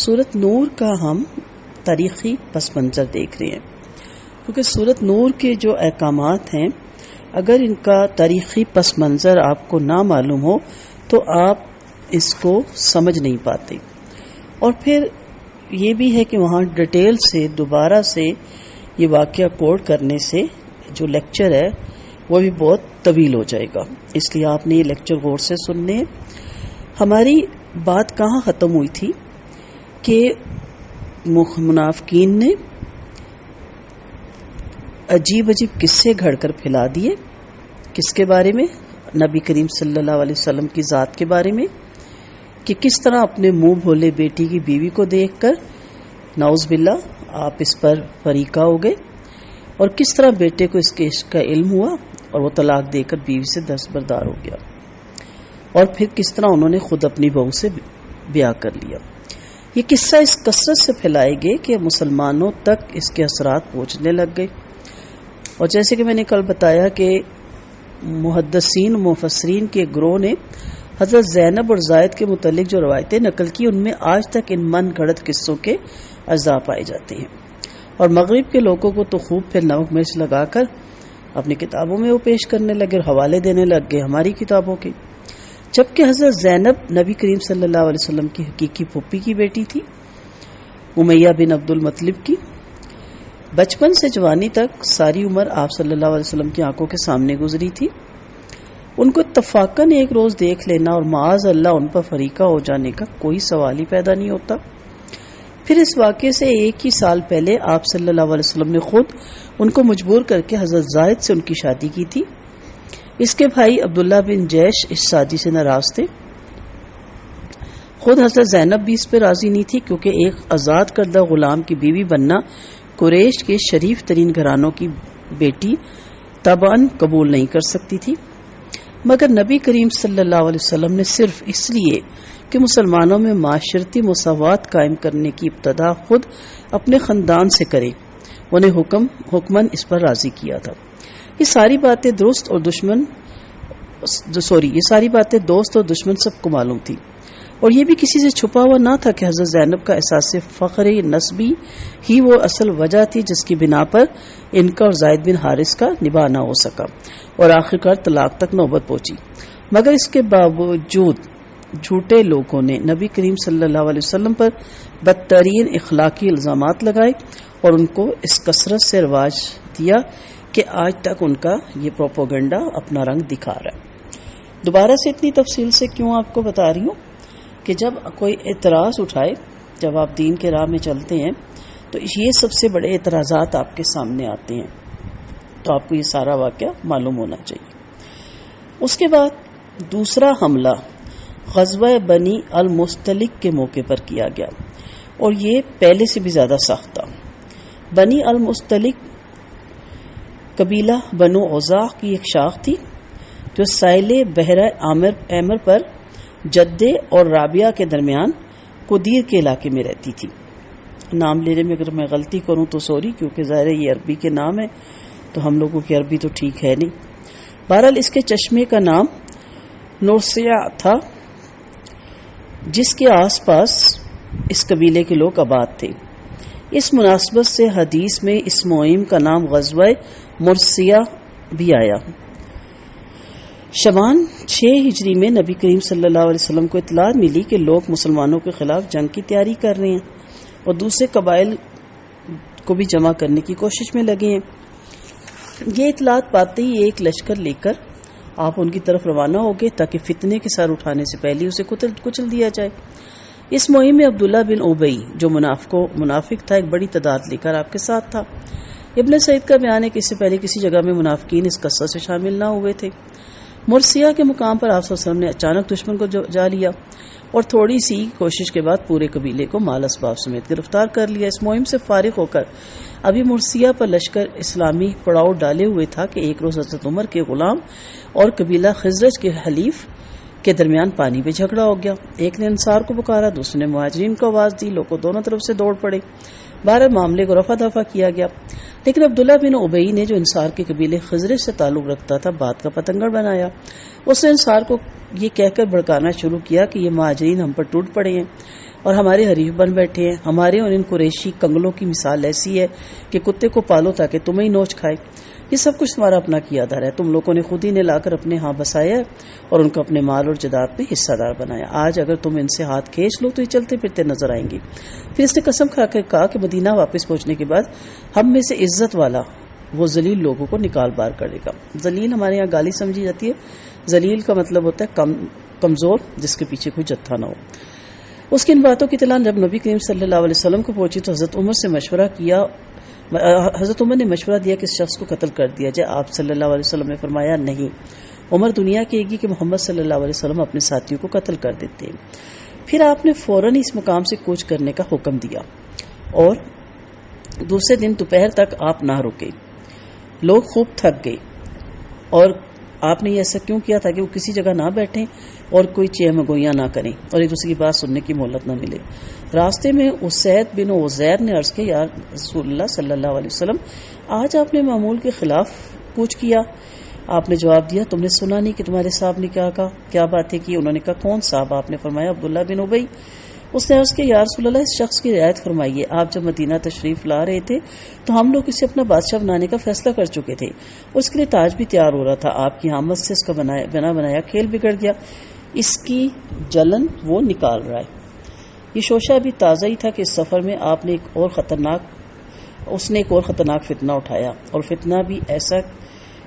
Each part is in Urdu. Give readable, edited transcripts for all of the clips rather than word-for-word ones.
سورۃ نور کا ہم تاریخی پس منظر دیکھ رہے ہیں، کیونکہ سورۃ نور کے جو احکامات ہیں اگر ان کا تاریخی پس منظر آپ کو نہ معلوم ہو تو آپ اس کو سمجھ نہیں پاتے، اور پھر یہ بھی ہے کہ وہاں ڈیٹیل سے دوبارہ سے یہ واقعہ کوٹ کرنے سے جو لیکچر ہے وہ بھی بہت طویل ہو جائے گا، اس لیے آپ نے یہ لیکچر غور سے سننے ہیں۔ ہماری بات کہاں ختم ہوئی تھی کہ منافقین نے عجیب عجیب قصے گھڑ کر پھیلا دیے، کس کے بارے میں؟ نبی کریم صلی اللہ علیہ وسلم کی ذات کے بارے میں، کہ کس طرح اپنے منہ بھولے بیٹی کی بیوی کو دیکھ کر نعوذ باللہ آپ اس پر فریقہ ہو گئے، اور کس طرح بیٹے کو اس کے عشق کا علم ہوا اور وہ طلاق دے کر بیوی سے دستبردار ہو گیا، اور پھر کس طرح انہوں نے خود اپنی بہو سے بیاہ کر لیا۔ یہ قصہ اس کثرت سے پھیلائے گئے کہ مسلمانوں تک اس کے اثرات پہنچنے لگ گئے، اور جیسے کہ میں نے کل بتایا کہ محدثین مفسرین کے گروہ نے حضرت زینب اور زائد کے متعلق جو روایتیں نقل کی ان میں آج تک ان من گھڑت قصوں کے اجزاء پائے جاتے ہیں، اور مغرب کے لوگوں کو تو خوب پھر نمک مرچ لگا کر اپنی کتابوں میں وہ پیش کرنے لگے اور حوالے دینے لگ گئے ہماری کتابوں کے، جبکہ حضرت زینب نبی کریم صلی اللہ علیہ وسلم کی حقیقی پھوپھی کی بیٹی تھی، امیہ بن عبد المطلب کی۔ بچپن سے جوانی تک ساری عمر آپ صلی اللہ علیہ وسلم کی آنکھوں کے سامنے گزری تھی، ان کو اتفاقاً ایک روز دیکھ لینا اور معاذ اللہ ان پر فریقہ ہو جانے کا کوئی سوال ہی پیدا نہیں ہوتا۔ پھر اس واقعے سے ایک ہی سال پہلے آپ صلی اللہ علیہ وسلم نے خود ان کو مجبور کر کے حضرت زائد سے ان کی شادی کی تھی۔ اس کے بھائی عبداللہ بن جیش اس شادی سے ناراض تھے، خود حضرت زینب بھی اس پہ راضی نہیں تھی، کیونکہ ایک آزاد کردہ غلام کی بیوی بننا قریش کے شریف ترین گھرانوں کی بیٹی طبعاً قبول نہیں کر سکتی تھی، مگر نبی کریم صلی اللہ علیہ وسلم نے صرف اس لیے کہ مسلمانوں میں معاشرتی مساوات قائم کرنے کی ابتدا خود اپنے خاندان سے کرے، انہیں حکماً اس پر راضی کیا تھا۔ یہ ساری باتیں دوست اور دشمن سب کو معلوم تھی، اور یہ بھی کسی سے چھپا ہوا نہ تھا کہ حضرت زینب کا احساس فخر نسبی ہی وہ اصل وجہ تھی جس کی بنا پر ان کا اور زائد بن حارث کا نباہ نہ ہو سکا اور آخرکار طلاق تک نوبت پہنچی۔ مگر اس کے باوجود جھوٹے لوگوں نے نبی کریم صلی اللہ علیہ وسلم پر بدترین اخلاقی الزامات لگائے اور ان کو اس کثرت سے رواج دیا کہ آج تک ان کا یہ پروپیگنڈا اپنا رنگ دکھا رہا ہے۔ دوبارہ سے اتنی تفصیل سے کیوں آپ کو بتا رہی ہوں کہ جب کوئی اعتراض اٹھائے، جب آپ دین کے راہ میں چلتے ہیں تو یہ سب سے بڑے اعتراضات آپ کے سامنے آتے ہیں، تو آپ کو یہ سارا واقعہ معلوم ہونا چاہیے۔ اس کے بعد دوسرا حملہ غزوہ بنی المستلق کے موقع پر کیا گیا، اور یہ پہلے سے بھی زیادہ سخت تھا۔ بنی المستلق قبیلہ بنو اوزاع کی ایک شاخ تھی جو ساحل بحیرہ ایمر پر جدے اور رابعہ کے درمیان قدیر کے علاقے میں رہتی تھی۔ نام لینے میں اگر میں غلطی کروں تو سوری، کیونکہ ظاہر ہے یہ عربی کے نام ہے تو ہم لوگوں کی عربی تو ٹھیک ہے نہیں۔ بہرحال اس کے چشمے کا نام نورسیہ تھا، جس کے آس پاس اس قبیلے کے لوگ آباد تھے۔ اس مناسبت سے حدیث میں اس مہم کا نام غزوہ مرسیہ بھی آیا۔ شعبان 6 ہجری میں نبی کریم صلی اللہ علیہ وسلم کو اطلاع ملی کہ لوگ مسلمانوں کے خلاف جنگ کی تیاری کر رہے ہیں اور دوسرے قبائل کو بھی جمع کرنے کی کوشش میں لگے ہیں۔ یہ اطلاعات پاتے ہی ایک لشکر لے کر آپ ان کی طرف روانہ ہو گئے تاکہ فتنے کے سر اٹھانے سے پہلے اسے کچل دیا جائے۔ اس مہم میں عبداللہ بن ابی جو منافق تھا ایک بڑی تعداد لے کر آپ کے ساتھ تھا۔ ابن سعید کا بیان ہے کہ اس سے پہلے کسی جگہ میں منافقین اس کثرت سے شامل نہ ہوئے تھے۔ مرسیہ کے مقام پر آپ صلی اللہ علیہ وسلم نے اچانک دشمن کو جا لیا اور تھوڑی سی کوشش کے بعد پورے قبیلے کو مال اسباب سمیت گرفتار کر لیا۔ اس مہم سے فارغ ہو کر ابھی مرسیہ پر لشکر اسلامی پڑاؤ ڈالے ہوئے تھا کہ ایک روز حضرت عمر کے غلام اور قبیلہ خزرج کے حلیف کے درمیان پانی پہ جھگڑا ہو گیا۔ ایک نے انصار کو پکارا، دوسرے نے مہاجرین کو آواز دی، لوگوں دونوں طرف سے دوڑ پڑے۔ بہرحال معاملے کو رفع دفع کیا گیا، لیکن عبداللہ بن ابی نے جو انصار کے قبیلے خزرج سے تعلق رکھتا تھا بات کا پتنگڑ بنایا۔ اس نے انصار کو یہ کہہ کر بھڑکانا شروع کیا کہ یہ مہاجرین ہم پر ٹوٹ پڑے ہیں، اور ہمارے حریف بن بیٹھے ہیں. ہمارے اور ان قریشی کنگلوں کی مثال ایسی ہے کہ کتے کو پالو تاکہ تمہیں ہی نوچ کھائے. یہ سب کچھ تمہارا اپنا کیا دھر ہے. تم لوگوں نے خود ہی نے لا کر اپنے ہاں بسایا اور ان کو اپنے مال اور جائیداد میں حصہ دار بنایا. آج اگر تم ان سے ہاتھ کھینچ لو تو یہ چلتے پھرتے نظر آئیں گے. پھر اس نے قسم کھا کر کہا کہ مدینہ واپس پہنچنے کے بعد ہم میں سے عزت والا وہ ذلیل لوگوں کو نکال بار کرے گا. ذلیل ہمارے یہاں گالی سمجھی جاتی ہے. ذلیل کا مطلب ہوتا ہے کمزور، جس کے پیچھے کوئی جتھا نہ ہو. اس کی ان باتوں کی اطلاع جب نبی کریم صلی اللہ علیہ وسلم کو پہنچی تو حضرت عمر نے مشورہ دیا کہ اس شخص کو قتل کر دیا جائے. آپ صلی اللہ علیہ وسلم نے فرمایا نہیں، عمر دنیا کہے گی کہ محمد صلی اللہ علیہ وسلم اپنے ساتھیوں کو قتل کر دیتے ہیں. پھر آپ نے فوراً اس مقام سے کوچ کرنے کا حکم دیا اور دوسرے دن دوپہر تک آپ نہ رکے. لوگ خوب تھک گئے اور آپ نے یہ ایسا کیوں کیا تاکہ وہ کسی جگہ نہ بیٹھیں اور کوئی چہمگوئیاں نہ کریں اور ایک دوسرے کی بات سننے کی مہلت نہ ملے. راستے میں اسید بن عزیر نے عرض کیا، یا رسول اللہ صلی اللہ علیہ وسلم، آج آپ نے معمول کے خلاف کوچ کیا. آپ نے جواب دیا، تم نے سنا نہیں کہ تمہارے صاحب نے کیا کہا، کیا باتیں کی؟ انہوں نے کہا، کون صاحب؟ آپ نے فرمایا، عبداللہ بن ابی. اس نے عرض کیا، یا رسول اللہ، اس شخص کی رعایت فرمائیے. آپ جب مدینہ تشریف لا رہے تھے تو ہم لوگ اسے اپنا بادشاہ بنانے کا فیصلہ کر چکے تھے. اس کے لیے تاج بھی تیار ہو رہا تھا. آپ کی آمد سے اس کا بنا بنایا کھیل بگڑ گیا. اس کی جلن وہ نکال رہا ہے. یہ شوشہ بھی تازہ ہی تھا کہ اس سفر میں اس نے ایک اور خطرناک فتنہ اٹھایا، اور فتنہ بھی ایسا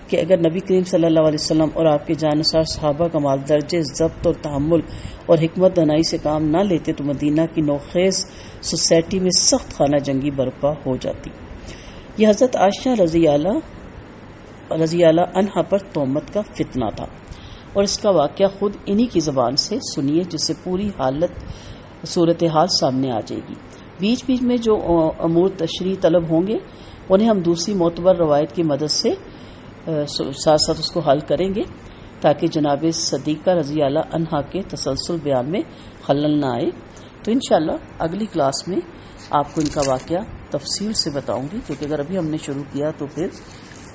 کہ اگر نبی کریم صلی اللہ علیہ وسلم اور آپ کے جانثار صحابہ کمال درجے ضبط اور تحمل اور حکمت دانائی سے کام نہ لیتے تو مدینہ کی نوخیز سوسائٹی میں سخت خانہ جنگی برپا ہو جاتی. یہ حضرت عائشہ رضی اللہ عنہا پر تہمت کا فتنہ تھا، اور اس کا واقعہ خود انہی کی زبان سے سنیے، جس سے پوری صورتحال سامنے آ جائے گی. بیچ بیچ میں جو امور تشریح طلب ہوں گے انہیں ہم دوسری معتبر روایت کی مدد سے ساتھ ساتھ اس کو حل کریں گے تاکہ جناب صدیقہ رضی اللہ عنہا کے تسلسل بیان میں خلل نہ آئے. تو انشاءاللہ اگلی کلاس میں آپ کو ان کا واقعہ تفصیل سے بتاؤں گی، کیونکہ اگر ابھی ہم نے شروع کیا تو پھر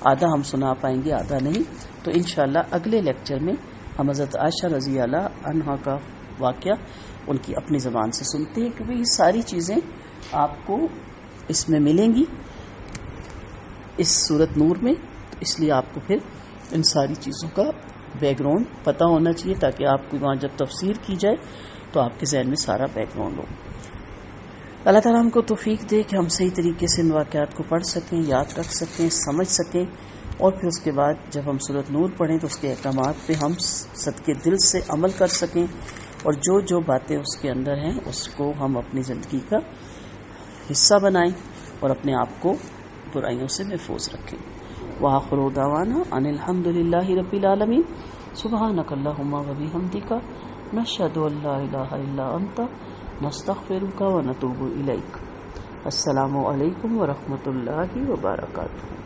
آدھا ہم سنا پائیں گے، آدھا نہیں. تو انشاءاللہ اگلے لیکچر میں ہم حضرت عائشہ رضی اللہ عنہا کا واقعہ ان کی اپنی زبان سے سنتے ہیں، کیونکہ یہ ساری چیزیں آپ کو اس میں ملیں گی اس سورت نور میں. اس لیے آپ کو پھر ان ساری چیزوں کا بیک گراؤنڈ پتہ ہونا چاہیے تاکہ آپ کو وہاں جب تفسیر کی جائے تو آپ کے ذہن میں سارا بیک گراؤنڈ ہو. اللہ تعالیٰ ہم کو توفیق دے کہ ہم صحیح طریقے سے ان واقعات کو پڑھ سکیں، یاد رکھ سکیں، سمجھ سکیں، اور پھر اس کے بعد جب ہم سورت نور پڑھیں تو اس کے احکامات پہ ہم صدقے دل سے عمل کر سکیں، اور جو باتیں اس کے اندر ہیں اس کو ہم اپنی زندگی کا حصہ بنائیں اور اپنے آپ کو برائیوں سے محفوظ رکھیں. وآخر دعوانا ان الحمد للہ رب العالمین. سبحانک اللہم وبحمدک، نشہد ان لا الہ الا انت، نستغفرک ونتوب الیک. السلام علیکم ورحمۃ اللہ وبرکاتہ.